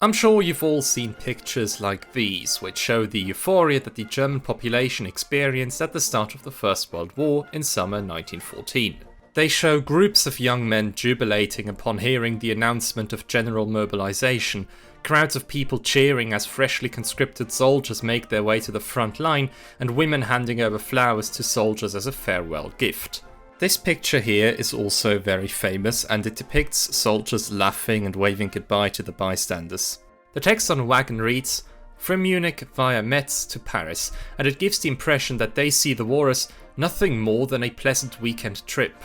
I'm sure you've all seen pictures like these, which show the euphoria that the German population experienced at the start of the First World War in summer 1914. They show groups of young men jubilating upon hearing the announcement of general mobilization, crowds of people cheering as freshly conscripted soldiers make their way to the front line, and women handing over flowers to soldiers as a farewell gift. This picture here is also very famous, and it depicts soldiers laughing and waving goodbye to the bystanders. The text on a wagon reads, "From Munich via Metz to Paris," and it gives the impression that they see the war as nothing more than a pleasant weekend trip.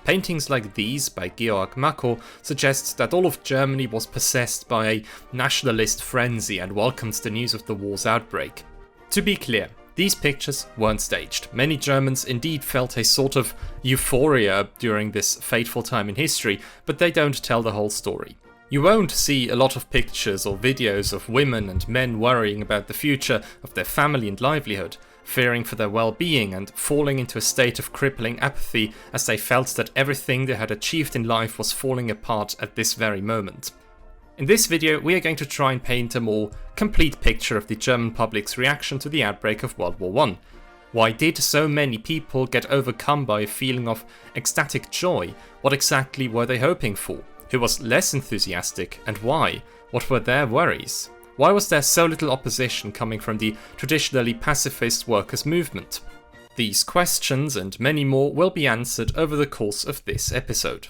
Paintings like these by Georg Mako suggest that all of Germany was possessed by a nationalist frenzy and welcomes the news of the war's outbreak. To be clear, these pictures weren't staged. Many Germans indeed felt a sort of euphoria during this fateful time in history, but they don't tell the whole story. You won't see a lot of pictures or videos of women and men worrying about the future of their family and livelihood, fearing for their well-being and falling into a state of crippling apathy as they felt that everything they had achieved in life was falling apart at this very moment. In this video, we are going to try and paint a more complete picture of the German public's reaction to the outbreak of World War I. Why did so many people get overcome by a feeling of ecstatic joy? What exactly were they hoping for? Who was less enthusiastic, and why? What were their worries? Why was there so little opposition coming from the traditionally pacifist workers' movement? These questions and many more will be answered over the course of this episode.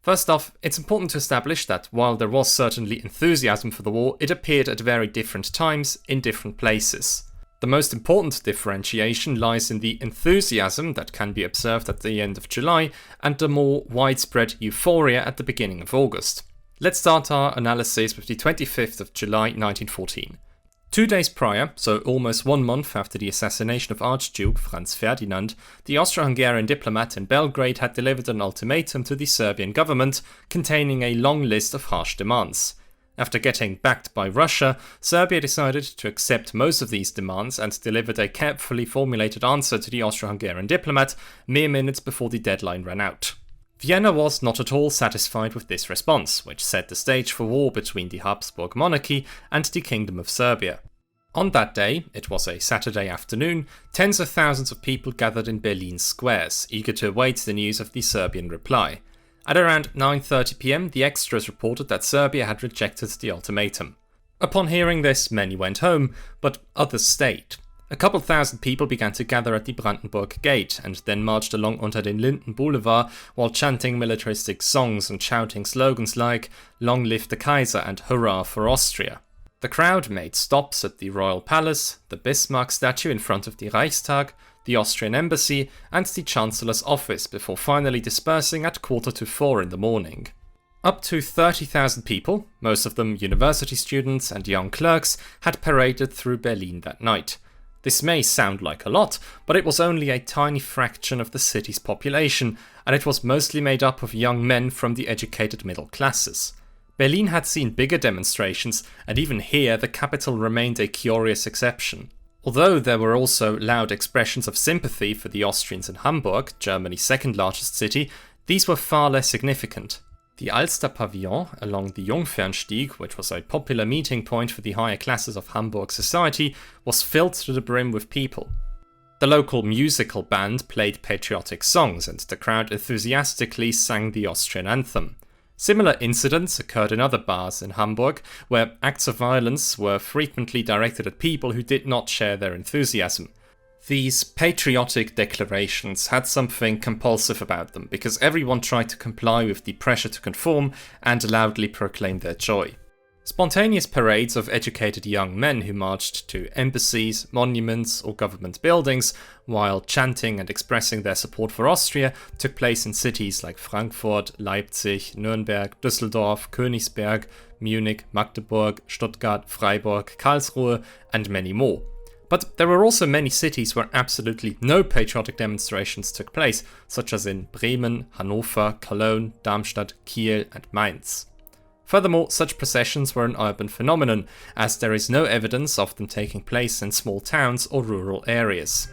First off, it's important to establish that while there was certainly enthusiasm for the war, it appeared at very different times in different places. The most important differentiation lies in the enthusiasm that can be observed at the end of July and the more widespread euphoria at the beginning of August. Let's start our analysis with the 25th of July 1914. 2 days prior, so almost 1 month after the assassination of Archduke Franz Ferdinand, the Austro-Hungarian diplomat in Belgrade had delivered an ultimatum to the Serbian government containing a long list of harsh demands. After getting backed by Russia, Serbia decided to accept most of these demands and delivered a carefully formulated answer to the Austro-Hungarian diplomat mere minutes before the deadline ran out. Vienna was not at all satisfied with this response, which set the stage for war between the Habsburg monarchy and the Kingdom of Serbia. On that day, it was a Saturday afternoon, tens of thousands of people gathered in Berlin's squares, eager to await the news of the Serbian reply. At around 9:30 p.m, the extras reported that Serbia had rejected the ultimatum. Upon hearing this, many went home, but others stayed. A couple thousand people began to gather at the Brandenburg Gate and then marched along unter den Linden Boulevard while chanting militaristic songs and shouting slogans like "Long live the Kaiser" and "Hurrah for Austria." The crowd made stops at the Royal Palace, the Bismarck statue in front of the Reichstag, the Austrian embassy and the Chancellor's office before finally dispersing at 3:45 in the morning. Up to 30,000 people, most of them university students and young clerks, had paraded through Berlin that night. This may sound like a lot, but it was only a tiny fraction of the city's population, and it was mostly made up of young men from the educated middle classes. Berlin had seen bigger demonstrations, and even here the capital remained a curious exception. Although there were also loud expressions of sympathy for the Austrians in Hamburg, Germany's second largest city, these were far less significant. The Alster Pavillon along the Jungfernstieg, which was a popular meeting point for the higher classes of Hamburg society, was filled to the brim with people. The local musical band played patriotic songs and the crowd enthusiastically sang the Austrian anthem. Similar incidents occurred in other bars in Hamburg, where acts of violence were frequently directed at people who did not share their enthusiasm. These patriotic declarations had something compulsive about them, because everyone tried to comply with the pressure to conform and loudly proclaim their joy. Spontaneous parades of educated young men who marched to embassies, monuments or government buildings, while chanting and expressing their support for Austria, took place in cities like Frankfurt, Leipzig, Nürnberg, Düsseldorf, Königsberg, Munich, Magdeburg, Stuttgart, Freiburg, Karlsruhe and many more. But there were also many cities where absolutely no patriotic demonstrations took place, such as in Bremen, Hanover, Cologne, Darmstadt, Kiel and Mainz. Furthermore, such processions were an urban phenomenon, as there is no evidence of them taking place in small towns or rural areas.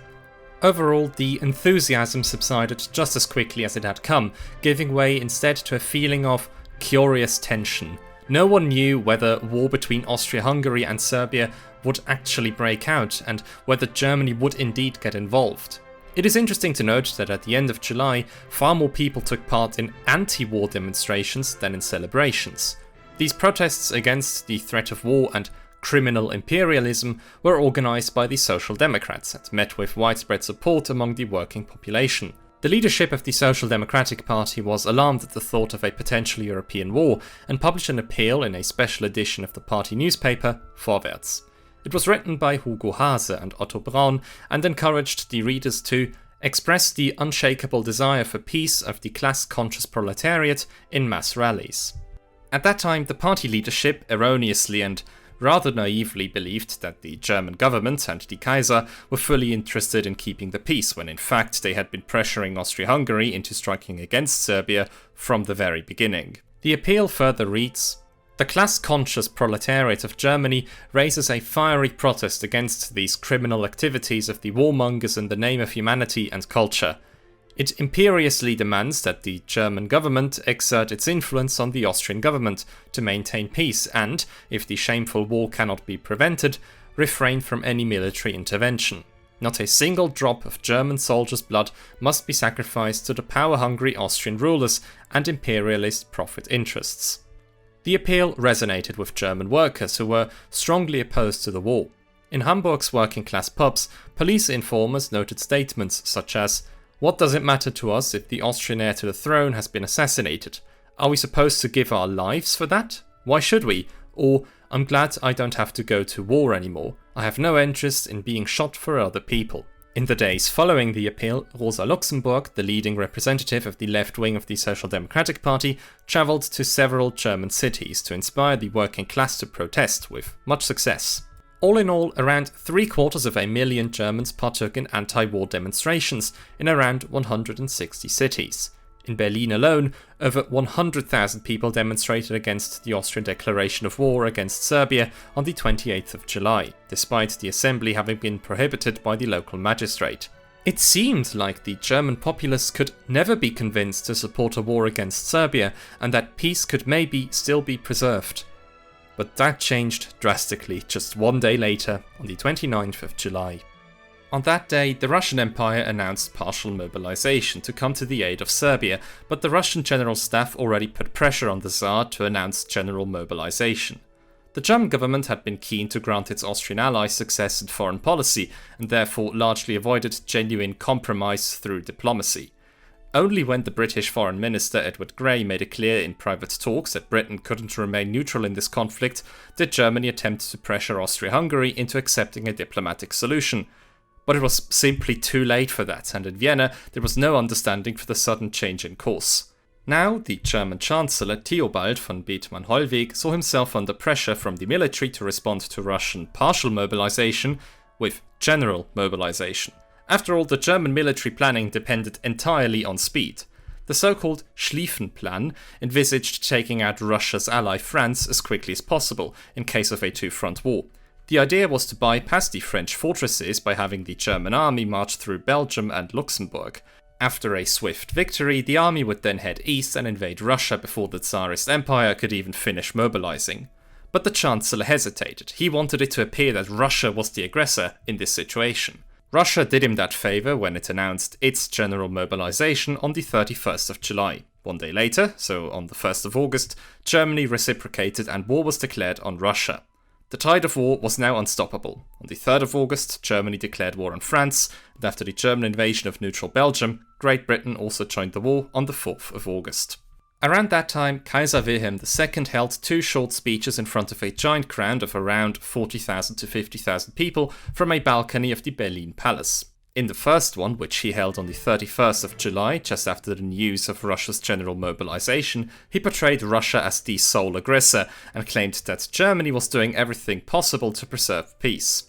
Overall, the enthusiasm subsided just as quickly as it had come, giving way instead to a feeling of curious tension. No one knew whether war between Austria-Hungary and Serbia would actually break out and whether Germany would indeed get involved. It is interesting to note that at the end of July, far more people took part in anti-war demonstrations than in celebrations. These protests against the threat of war and criminal imperialism were organised by the Social Democrats and met with widespread support among the working population. The leadership of the Social Democratic Party was alarmed at the thought of a potential European war and published an appeal in a special edition of the party newspaper, Vorwärts. It was written by Hugo Hase and Otto Braun and encouraged the readers to express the unshakable desire for peace of the class-conscious proletariat in mass rallies. At that time, the party leadership erroneously and rather naively believed that the German government and the Kaiser were fully interested in keeping the peace, when in fact they had been pressuring Austria-Hungary into striking against Serbia from the very beginning. The appeal further reads, "The class-conscious proletariat of Germany raises a fiery protest against these criminal activities of the warmongers in the name of humanity and culture. It imperiously demands that the German government exert its influence on the Austrian government to maintain peace and, if the shameful war cannot be prevented, refrain from any military intervention. Not a single drop of German soldiers' blood must be sacrificed to the power-hungry Austrian rulers and imperialist profit interests." The appeal resonated with German workers who were strongly opposed to the war. In Hamburg's working-class pubs, police informers noted statements such as, "What does it matter to us if the Austrian heir to the throne has been assassinated? Are we supposed to give our lives for that? Why should we?" Or, "I'm glad I don't have to go to war anymore. I have no interest in being shot for other people." In the days following the appeal, Rosa Luxemburg, the leading representative of the left wing of the Social Democratic Party, travelled to several German cities to inspire the working class to protest, with much success. All in all, around 750,000 Germans partook in anti-war demonstrations in around 160 cities. In Berlin alone, over 100,000 people demonstrated against the Austrian declaration of war against Serbia on the 28th of July, despite the assembly having been prohibited by the local magistrate. It seemed like the German populace could never be convinced to support a war against Serbia and that peace could maybe still be preserved. But that changed drastically just one day later, on the 29th of July. On that day, the Russian Empire announced partial mobilization to come to the aid of Serbia, but the Russian General Staff already put pressure on the Tsar to announce general mobilization. The German government had been keen to grant its Austrian allies success in foreign policy, and therefore largely avoided genuine compromise through diplomacy. Only when the British Foreign Minister Edward Grey made it clear in private talks that Britain couldn't remain neutral in this conflict did Germany attempt to pressure Austria-Hungary into accepting a diplomatic solution. But it was simply too late for that, and in Vienna there was no understanding for the sudden change in course. Now, the German Chancellor Theobald von Bethmann-Hollweg saw himself under pressure from the military to respond to Russian partial mobilization with general mobilization. After all, the German military planning depended entirely on speed. The so-called Schlieffenplan envisaged taking out Russia's ally France as quickly as possible in case of a two-front war. The idea was to bypass the French fortresses by having the German army march through Belgium and Luxembourg. After a swift victory, the army would then head east and invade Russia before the Tsarist Empire could even finish mobilizing. But the Chancellor hesitated. He wanted it to appear that Russia was the aggressor in this situation. Russia did him that favor when it announced its general mobilization on the 31st of July. One day later, so on the 1st of August, Germany reciprocated and war was declared on Russia. The tide of war was now unstoppable. On the 3rd of August, Germany declared war on France, and after the German invasion of neutral Belgium, Great Britain also joined the war on the 4th of August. Around that time, Kaiser Wilhelm II held two short speeches in front of a giant crowd of around 40,000 to 50,000 people from a balcony of the Berlin Palace. In the first one, which he held on the 31st of July, just after the news of Russia's general mobilization, he portrayed Russia as the sole aggressor and claimed that Germany was doing everything possible to preserve peace.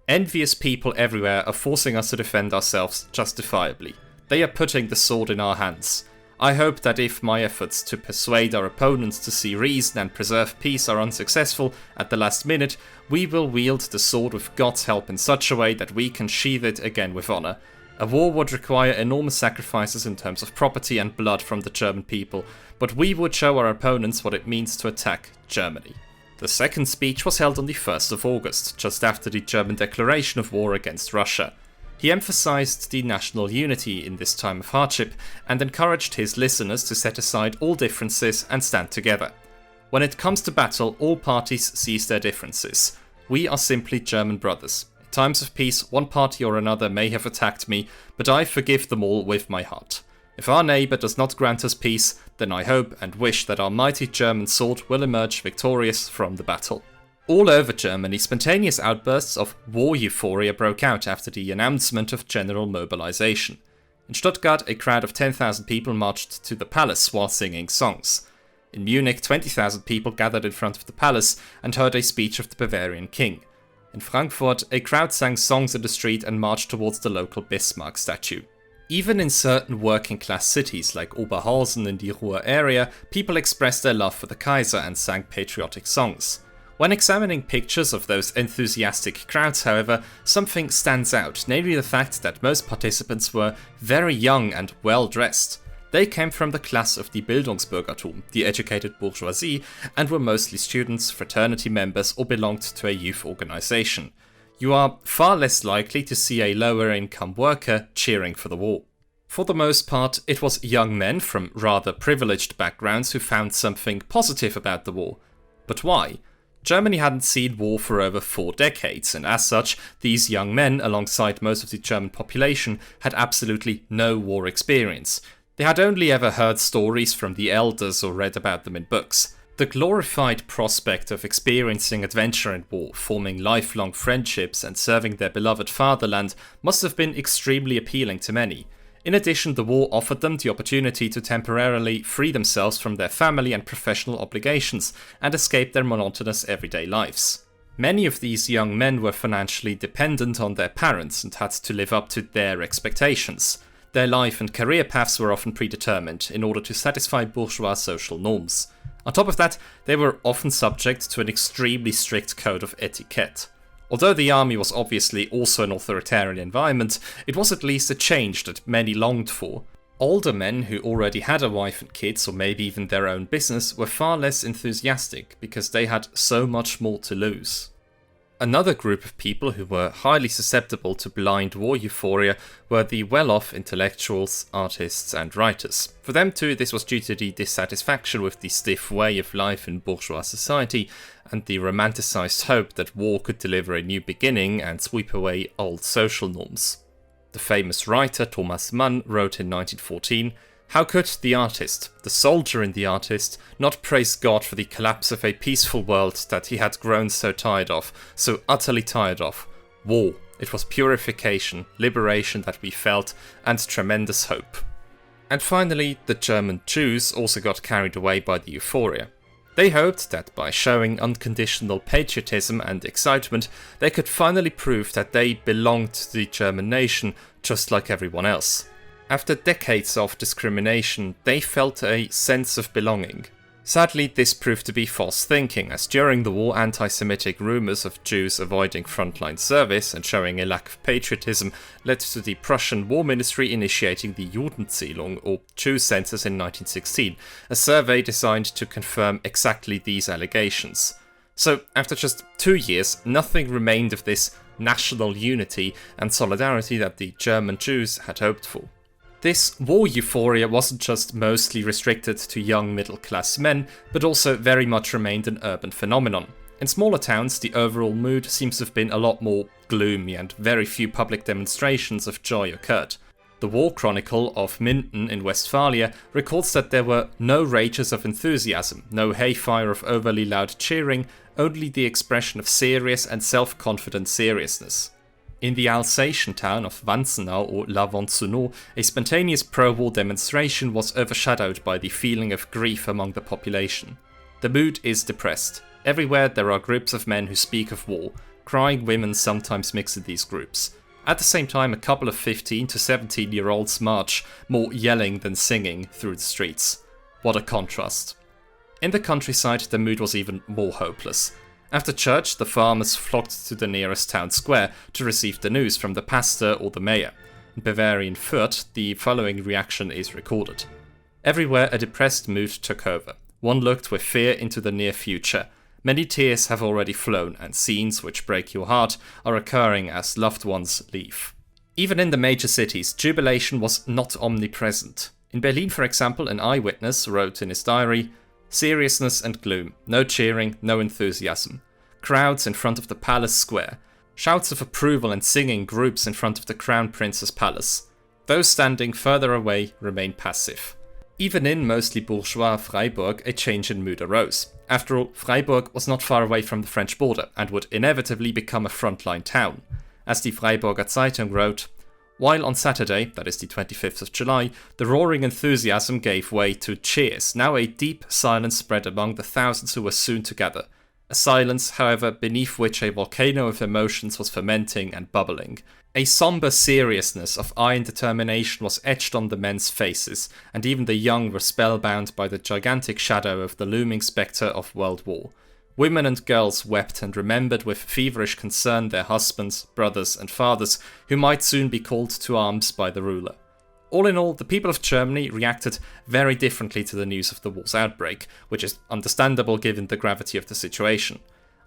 Envious people everywhere are forcing us to defend ourselves justifiably. They are putting the sword in our hands. I hope that if my efforts to persuade our opponents to see reason and preserve peace are unsuccessful at the last minute, we will wield the sword with God's help in such a way that we can sheathe it again with honor. A war would require enormous sacrifices in terms of property and blood from the German people, but we would show our opponents what it means to attack Germany. The second speech was held on the 1st of August, just after the German declaration of war against Russia. He emphasized the national unity in this time of hardship and encouraged his listeners to set aside all differences and stand together. When it comes to battle, all parties cease their differences. We are simply German brothers. In times of peace, one party or another may have attacked me, but I forgive them all with my heart. If our neighbour does not grant us peace, then I hope and wish that our mighty German sword will emerge victorious from the battle. All over Germany, spontaneous outbursts of war euphoria broke out after the announcement of general mobilization. In Stuttgart, a crowd of 10,000 people marched to the palace while singing songs. In Munich, 20,000 people gathered in front of the palace and heard a speech of the Bavarian king. In Frankfurt, a crowd sang songs in the street and marched towards the local Bismarck statue. Even in certain working-class cities like Oberhausen in the Ruhr area, people expressed their love for the Kaiser and sang patriotic songs. When examining pictures of those enthusiastic crowds, however, something stands out, namely the fact that most participants were very young and well-dressed. They came from the class of the Bildungsbürgertum, the educated bourgeoisie, and were mostly students, fraternity members, or belonged to a youth organization. You are far less likely to see a lower-income worker cheering for the war. For the most part, it was young men from rather privileged backgrounds who found something positive about the war. But why? Germany hadn't seen war for over 4 decades, and as such, these young men, alongside most of the German population, had absolutely no war experience. They had only ever heard stories from the elders or read about them in books. The glorified prospect of experiencing adventure in war, forming lifelong friendships and serving their beloved fatherland must have been extremely appealing to many. In addition, the war offered them the opportunity to temporarily free themselves from their family and professional obligations and escape their monotonous everyday lives. Many of these young men were financially dependent on their parents and had to live up to their expectations. Their life and career paths were often predetermined in order to satisfy bourgeois social norms. On top of that, they were often subject to an extremely strict code of etiquette. Although the army was obviously also an authoritarian environment, it was at least a change that many longed for. Older men who already had a wife and kids, or maybe even their own business, were far less enthusiastic because they had so much more to lose. Another group of people who were highly susceptible to blind war euphoria were the well-off intellectuals, artists and writers. For them too, this was due to the dissatisfaction with the stiff way of life in bourgeois society and the romanticized hope that war could deliver a new beginning and sweep away old social norms. The famous writer Thomas Mann wrote in 1914, "How could the artist, the soldier in the artist, not praise God for the collapse of a peaceful world that he had grown so tired of, so utterly tired of? War. It was purification, liberation that we felt, and tremendous hope." And finally, the German Jews also got carried away by the euphoria. They hoped that by showing unconditional patriotism and excitement, they could finally prove that they belonged to the German nation just like everyone else. After decades of discrimination, they felt a sense of belonging. Sadly, this proved to be false thinking, as during the war, anti-Semitic rumours of Jews avoiding frontline service and showing a lack of patriotism led to the Prussian War Ministry initiating the Judenzählung, or Jew census, in 1916, a survey designed to confirm exactly these allegations. So, after just 2 years, nothing remained of this national unity and solidarity that the German Jews had hoped for. This war euphoria wasn't just mostly restricted to young middle-class men, but also very much remained an urban phenomenon. In smaller towns, the overall mood seems to have been a lot more gloomy, and very few public demonstrations of joy occurred. The War Chronicle of Minden in Westphalia records that there were no rages of enthusiasm, no hayfire of overly loud cheering, only the expression of serious and self-confident seriousness. In the Alsatian town of Wanzenau or La Voncenau, a spontaneous pro-war demonstration was overshadowed by the feeling of grief among the population. The mood is depressed. Everywhere there are groups of men who speak of war. Crying women sometimes mix in these groups. At the same time, a couple of 15 to 17-year-olds march, more yelling than singing, through the streets. What a contrast. In the countryside, the mood was even more hopeless. After church, the farmers flocked to the nearest town square to receive the news from the pastor or the mayor. In Bavarian Fürth, the following reaction is recorded. Everywhere a depressed mood took over. One looked with fear into the near future. Many tears have already flown, and scenes which break your heart are occurring as loved ones leave. Even in the major cities, jubilation was not omnipresent. In Berlin, for example, an eyewitness wrote in his diary, "Seriousness and gloom, no cheering, no enthusiasm. Crowds in front of the palace square. Shouts of approval and singing groups in front of the Crown Prince's palace. Those standing further away remain passive." Even in mostly bourgeois Freiburg, a change in mood arose. After all, Freiburg was not far away from the French border and would inevitably become a frontline town. As the Freiburger Zeitung wrote, while on Saturday, that is the 25th of July, the roaring enthusiasm gave way to cheers, now a deep silence spread among the thousands who were soon to gather. A silence, however, beneath which a volcano of emotions was fermenting and bubbling. A somber seriousness of iron determination was etched on the men's faces, and even the young were spellbound by the gigantic shadow of the looming spectre of World War. Women and girls wept and remembered with feverish concern their husbands, brothers and fathers, who might soon be called to arms by the ruler. All in all, the people of Germany reacted very differently to the news of the war's outbreak, which is understandable given the gravity of the situation.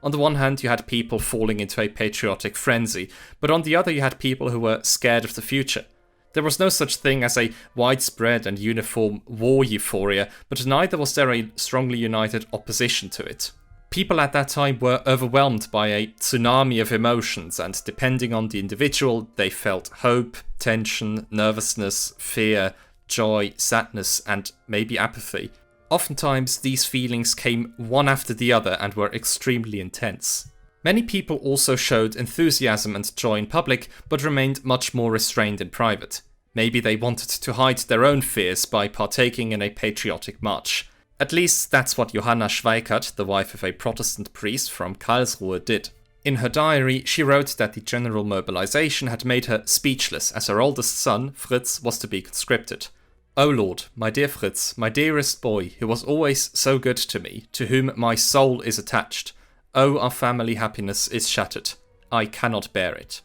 On the one hand, you had people falling into a patriotic frenzy, but on the other you had people who were scared of the future. There was no such thing as a widespread and uniform war euphoria, but neither was there a strongly united opposition to it. People at that time were overwhelmed by a tsunami of emotions, and depending on the individual, they felt hope, tension, nervousness, fear, joy, sadness, and maybe apathy. Oftentimes, these feelings came one after the other and were extremely intense. Many people also showed enthusiasm and joy in public, but remained much more restrained in private. Maybe they wanted to hide their own fears by partaking in a patriotic march. At least that's what Johanna Schweikart, the wife of a Protestant priest from Karlsruhe, did. In her diary, she wrote that the general mobilization had made her speechless as her oldest son, Fritz, was to be conscripted. "O Lord, my dear Fritz, my dearest boy, who was always so good to me, to whom my soul is attached. Oh, our family happiness is shattered. I cannot bear it."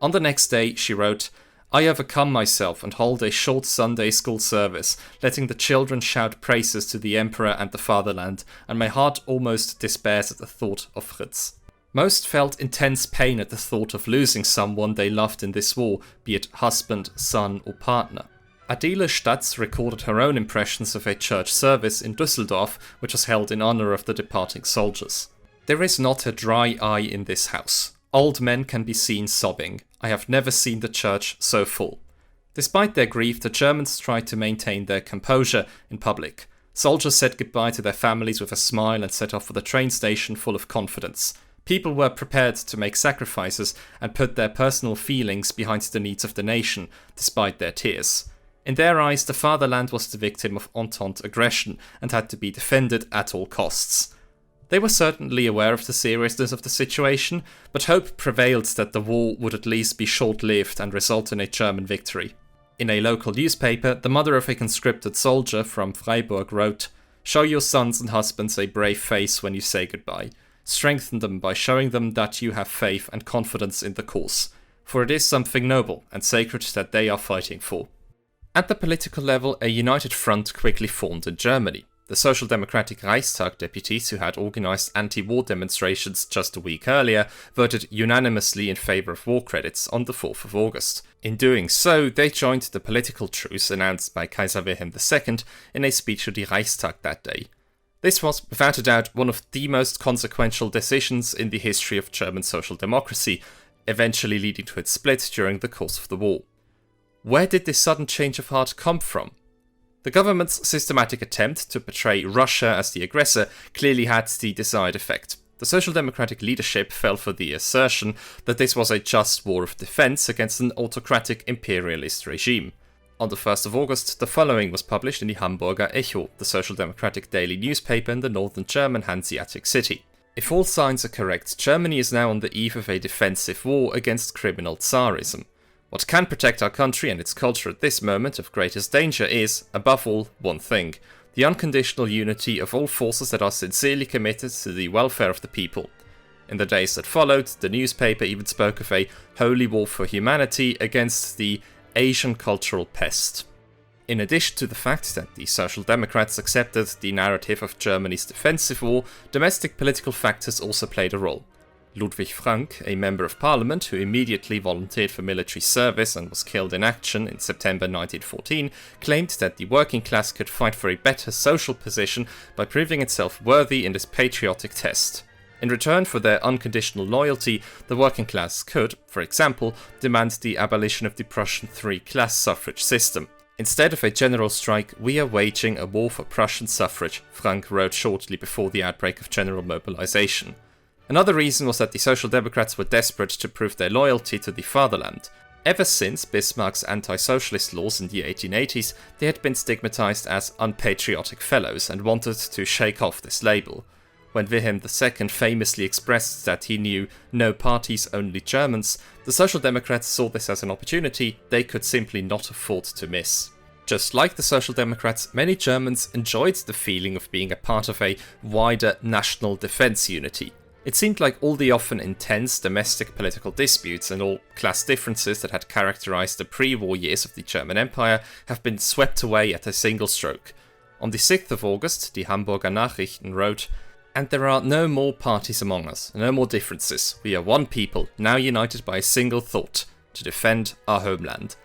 On the next day, she wrote, "I overcome myself and hold a short Sunday school service, letting the children shout praises to the Emperor and the fatherland, and my heart almost despairs at the thought of Fritz." Most felt intense pain at the thought of losing someone they loved in this war, be it husband, son, or partner. Adele Statz recorded her own impressions of a church service in Düsseldorf, which was held in honor of the departing soldiers. "There is not a dry eye in this house. Old men can be seen sobbing. I have never seen the church so full." Despite their grief, the Germans tried to maintain their composure in public. Soldiers said goodbye to their families with a smile and set off for the train station full of confidence. People were prepared to make sacrifices and put their personal feelings behind the needs of the nation, despite their tears. In their eyes, the fatherland was the victim of Entente aggression and had to be defended at all costs. They were certainly aware of the seriousness of the situation, but hope prevailed that the war would at least be short-lived and result in a German victory. In a local newspaper, the mother of a conscripted soldier from Freiburg wrote, "Show your sons and husbands a brave face when you say goodbye. Strengthen them by showing them that you have faith and confidence in the cause, for it is something noble and sacred that they are fighting for." At the political level, a united front quickly formed in Germany. The Social Democratic Reichstag deputies who had organized anti-war demonstrations just a week earlier voted unanimously in favor of war credits on the 4th of August. In doing so, they joined the political truce announced by Kaiser Wilhelm II in a speech to the Reichstag that day. This was, without a doubt, one of the most consequential decisions in the history of German social democracy, eventually leading to its split during the course of the war. Where did this sudden change of heart come from? The government's systematic attempt to portray Russia as the aggressor clearly had the desired effect. The Social Democratic leadership fell for the assertion that this was a just war of defense against an autocratic imperialist regime. On the 1st of August, the following was published in the Hamburger Echo, the Social Democratic daily newspaper in the northern German Hanseatic city. If all signs are correct, Germany is now on the eve of a defensive war against criminal Tsarism. What can protect our country and its culture at this moment of greatest danger is, above all, one thing: the unconditional unity of all forces that are sincerely committed to the welfare of the people. In the days that followed, the newspaper even spoke of a holy war for humanity against the Asian cultural pest. In addition to the fact that the Social Democrats accepted the narrative of Germany's defensive war, domestic political factors also played a role. Ludwig Frank, a member of parliament who immediately volunteered for military service and was killed in action in September 1914, claimed that the working class could fight for a better social position by proving itself worthy in this patriotic test. In return for their unconditional loyalty, the working class could, for example, demand the abolition of the Prussian three-class suffrage system. Instead of a general strike, we are waging a war for Prussian suffrage, Frank wrote shortly before the outbreak of general mobilization. Another reason was that the Social Democrats were desperate to prove their loyalty to the fatherland. Ever since Bismarck's anti-socialist laws in the 1880s, they had been stigmatized as unpatriotic fellows and wanted to shake off this label. When Wilhelm II famously expressed that he knew no parties, only Germans, the Social Democrats saw this as an opportunity they could simply not afford to miss. Just like the Social Democrats, many Germans enjoyed the feeling of being a part of a wider national defense unity. It seemed like all the often intense domestic political disputes and all class differences that had characterized the pre-war years of the German Empire have been swept away at a single stroke. On the 6th of August, the Hamburger Nachrichten wrote, "And there are no more parties among us, no more differences. We are one people, now united by a single thought, to defend our homeland."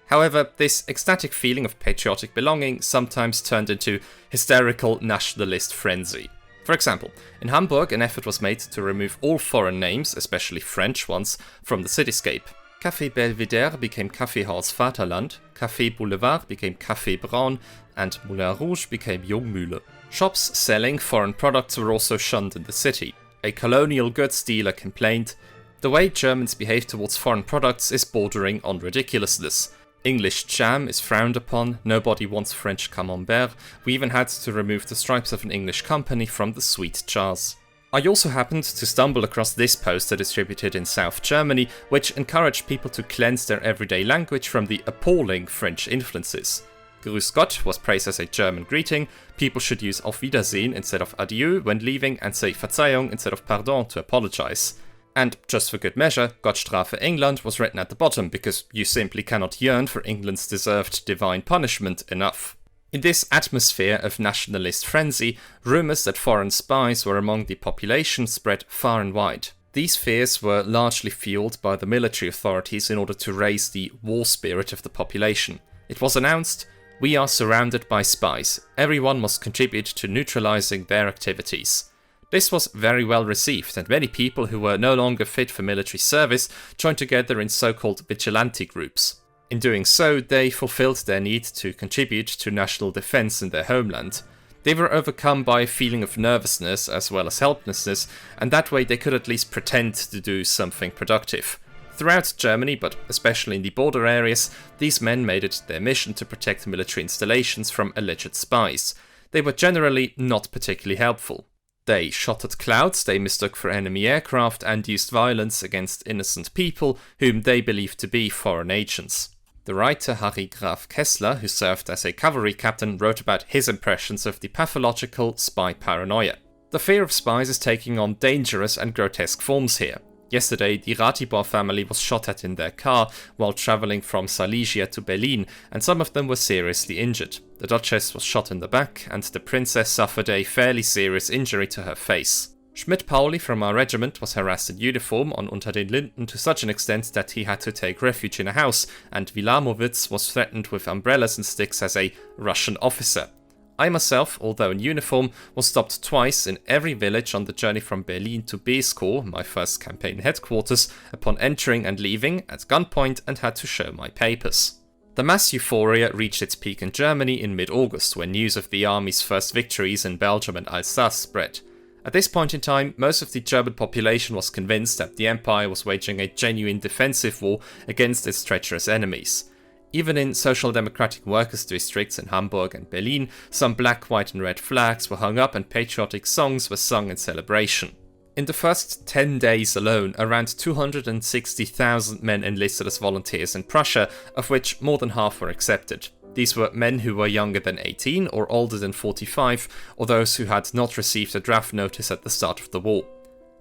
However, this ecstatic feeling of patriotic belonging sometimes turned into hysterical nationalist frenzy. For example, in Hamburg an effort was made to remove all foreign names, especially French ones, from the cityscape. Café Belvedere became Kaffeehaus Vaterland, Café Boulevard became Café Braun, and Moulin Rouge became Jungmühle. Shops selling foreign products were also shunned in the city. A colonial goods dealer complained, "The way Germans behave towards foreign products is bordering on ridiculousness. English jam is frowned upon, nobody wants French camembert, we even had to remove the stripes of an English company from the sweet jars." I also happened to stumble across this poster distributed in South Germany, which encouraged people to cleanse their everyday language from the appalling French influences. Grüß Gott was praised as a German greeting, people should use Auf Wiedersehen instead of adieu when leaving and say Verzeihung instead of pardon to apologize. And, just for good measure, Gott strafe England was written at the bottom because you simply cannot yearn for England's deserved divine punishment enough. In this atmosphere of nationalist frenzy, rumours that foreign spies were among the population spread far and wide. These fears were largely fueled by the military authorities in order to raise the war spirit of the population. It was announced, "We are surrounded by spies. Everyone must contribute to neutralizing their activities." This was very well received, and many people who were no longer fit for military service joined together in so-called vigilante groups. In doing so, they fulfilled their need to contribute to national defense in their homeland. They were overcome by a feeling of nervousness as well as helplessness, and that way they could at least pretend to do something productive. Throughout Germany, but especially in the border areas, these men made it their mission to protect military installations from alleged spies. They were generally not particularly helpful. They shot at clouds they mistook for enemy aircraft and used violence against innocent people whom they believed to be foreign agents. The writer Harry Graf Kessler, who served as a cavalry captain, wrote about his impressions of the pathological spy paranoia. The fear of spies is taking on dangerous and grotesque forms here. Yesterday, the Ratibor family was shot at in their car while travelling from Silesia to Berlin, and some of them were seriously injured. The Duchess was shot in the back, and the Princess suffered a fairly serious injury to her face. Schmidt-Pauli from our regiment was harassed in uniform on Unter den Linden to such an extent that he had to take refuge in a house, and Wilamowitz was threatened with umbrellas and sticks as a Russian officer. I myself, although in uniform, was stopped twice in every village on the journey from Berlin to Beeskow, my first campaign headquarters, upon entering and leaving at gunpoint and had to show my papers. The mass euphoria reached its peak in Germany in mid-August when news of the army's first victories in Belgium and Alsace spread. At this point in time, most of the German population was convinced that the empire was waging a genuine defensive war against its treacherous enemies. Even in social democratic workers' districts in Hamburg and Berlin, some black, white and red flags were hung up and patriotic songs were sung in celebration. In the first 10 days alone, around 260,000 men enlisted as volunteers in Prussia, of which more than half were accepted. These were men who were younger than 18 or older than 45, or those who had not received a draft notice at the start of the war.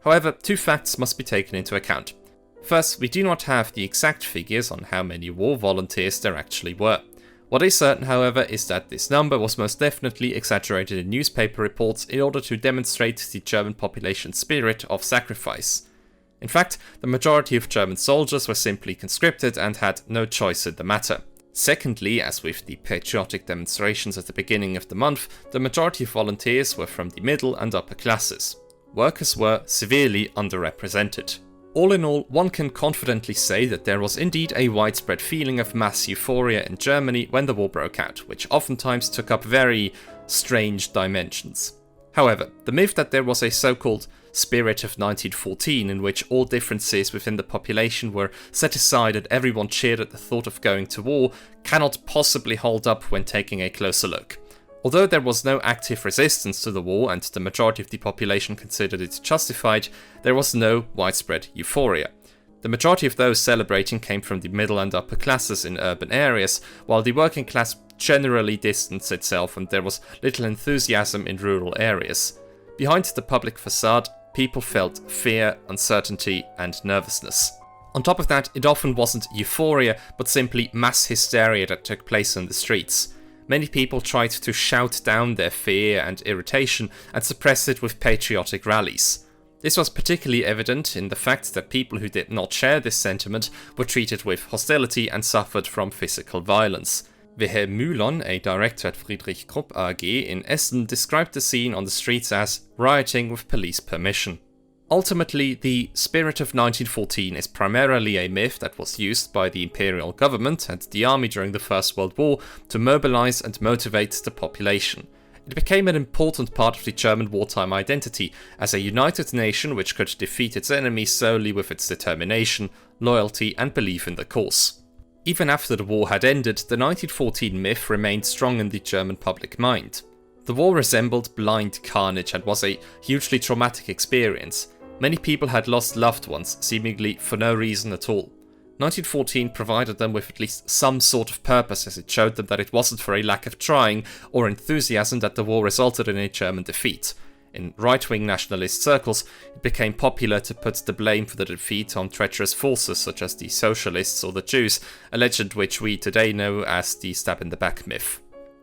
However, two facts must be taken into account. Thus, we do not have the exact figures on how many war volunteers there actually were. What is certain, however, is that this number was most definitely exaggerated in newspaper reports in order to demonstrate the German population's spirit of sacrifice. In fact, the majority of German soldiers were simply conscripted and had no choice in the matter. Secondly, as with the patriotic demonstrations at the beginning of the month, the majority of volunteers were from the middle and upper classes. Workers were severely underrepresented. All in all, one can confidently say that there was indeed a widespread feeling of mass euphoria in Germany when the war broke out, which oftentimes took up very strange dimensions. However, the myth that there was a so-called spirit of 1914 in which all differences within the population were set aside and everyone cheered at the thought of going to war cannot possibly hold up when taking a closer look. Although there was no active resistance to the war and the majority of the population considered it justified, there was no widespread euphoria. The majority of those celebrating came from the middle and upper classes in urban areas, while the working class generally distanced itself and there was little enthusiasm in rural areas. Behind the public facade, people felt fear, uncertainty, and nervousness. On top of that, it often wasn't euphoria, but simply mass hysteria that took place on the streets. Many people tried to shout down their fear and irritation and suppress it with patriotic rallies. This was particularly evident in the fact that people who did not share this sentiment were treated with hostility and suffered from physical violence. Wilhelm Mühlon, a director at Friedrich Krupp AG in Essen, described the scene on the streets as rioting with police permission. Ultimately, the spirit of 1914 is primarily a myth that was used by the imperial government and the army during the First World War to mobilize and motivate the population. It became an important part of the German wartime identity as a united nation which could defeat its enemies solely with its determination, loyalty, and belief in the cause. Even after the war had ended, the 1914 myth remained strong in the German public mind. The war resembled blind carnage and was a hugely traumatic experience. Many people had lost loved ones, seemingly for no reason at all. 1914 provided them with at least some sort of purpose, as it showed them that it wasn't for a lack of trying or enthusiasm that the war resulted in a German defeat. In right-wing nationalist circles, it became popular to put the blame for the defeat on treacherous forces such as the socialists or the Jews, a legend which we today know as the stab-in-the-back myth.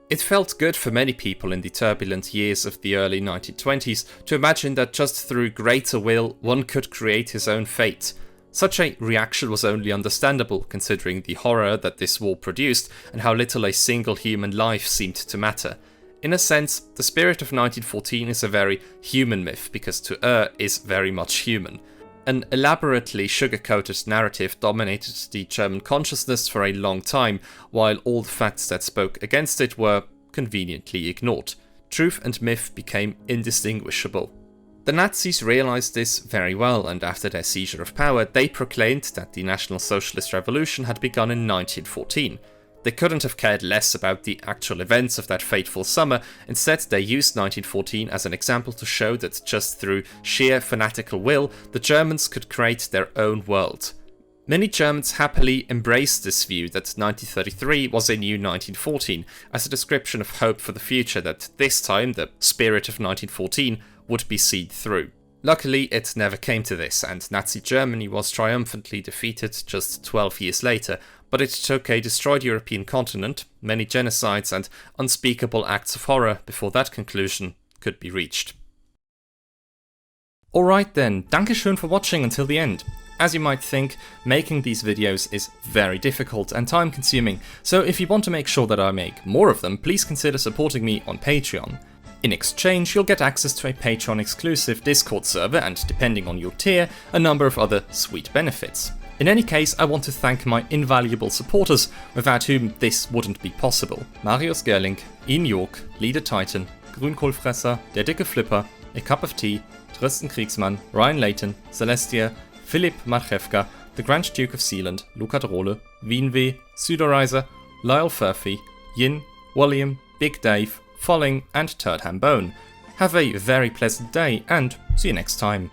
It felt good for many people in the turbulent years of the early 1920s to imagine that just through greater will one could create his own fate. Such a reaction was only understandable considering the horror that this war produced and how little a single human life seemed to matter. In a sense, the spirit of 1914 is a very human myth because to err is very much human. An elaborately sugar-coated narrative dominated the German consciousness for a long time, while all the facts that spoke against it were conveniently ignored. Truth and myth became indistinguishable. The Nazis realized this very well, and after their seizure of power, they proclaimed that the National Socialist Revolution had begun in 1914. They couldn't have cared less about the actual events of that fateful summer. Instead, they used 1914 as an example to show that just through sheer fanatical will, the Germans could create their own world. Many Germans happily embraced this view that 1933 was a new 1914, as a description of hope for the future that this time the spirit of 1914 would be seen through. Luckily, it never came to this, and Nazi Germany was triumphantly defeated just 12 years later, but it took a destroyed European continent, many genocides and unspeakable acts of horror before that conclusion could be reached. Alright then, dankeschön for watching until the end. As you might think, making these videos is very difficult and time consuming, so if you want to make sure that I make more of them, please consider supporting me on Patreon. In exchange, you'll get access to a Patreon-exclusive Discord server and, depending on your tier, a number of other sweet benefits. In any case, I want to thank my invaluable supporters, without whom this wouldn't be possible. Marius Gerling, Ian York, Leader Titan, Grünkohlfresser, Der Dicke Flipper, A Cup of Tea, Tristan Kriegsmann, Ryan Layton, Celestia, Philipp Marchewka, the Grand Duke of Sealand, Luca Drole, Wienweh, Pseudorizer, Lyle Furphy, Yin, William, Big Dave, Folling, and Turdham Bone. Have a very pleasant day, and see you next time.